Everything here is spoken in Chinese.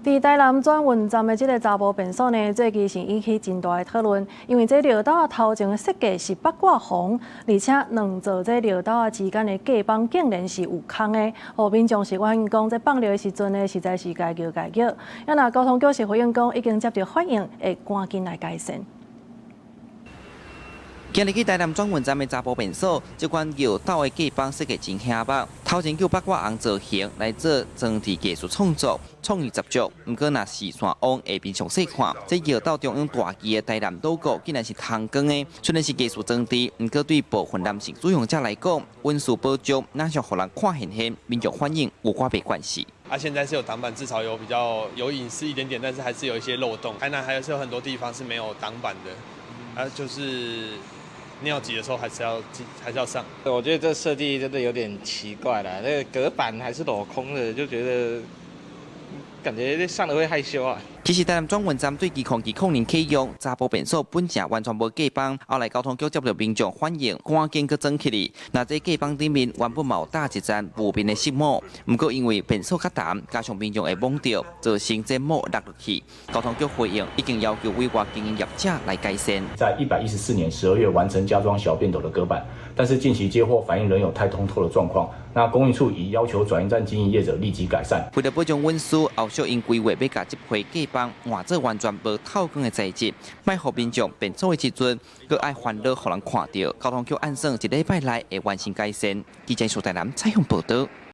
在台南轉運站的這個查埔便所呢，最近是引起真大的討論，因為這繞道頭前的設計是八卦紅，而且兩座這繞道之間的隔板竟然是有空的，互民眾是反映講，在放料的時陣呢，實在是該叫。那交通局是回應講，已經接到反映，會趕緊來改善。今日去台南轉運站的查埔便所，這款繞道的隔板設計真輕薄，頭前叫八卦紅造型來做裝置藝術創作，創意十足。不過，若視線往下邊詳細看，這繞道中央大旗的台南 logo 竟然是銅光的，雖然是藝術裝置，不過對部分男性使用者來講，溫素保足，哪像讓人看現現，民眾反映有寡沒關係。現在是有擋板，至少有比較有隱私一點點，但是還是有一些漏洞。台南還是有很多地方是沒有擋板的，就是尿急的時候還是要上。我覺得這設計真的有點奇怪啦，那個隔板還是鏤空的，就覺得感覺上了會害羞啊。其實台南轉運站對2020啟用，查埔便所本正完全無隔板，後來交通局接到民眾反映，趕緊去裝起來。那這隔板頂面原本有搭一層無邊的飾幕，不過因為便所較重，加上民眾會懵掉，造成這幕落落去。交通局回應，已經要求委外經營業者來改善。在114年12月完成加裝小便斗的隔板，但是近期接獲反映仍有太通透的狀況。那公運處已要求轉運站經營業者立即改善。為了保障運輸，後續因規劃要甲這批隔板換做完全無透光的材質，賣互民眾便所的時陣，閣愛煩惱，互人看到。交通局按算一禮拜內會完成改善。記者蘇台南採訪報道。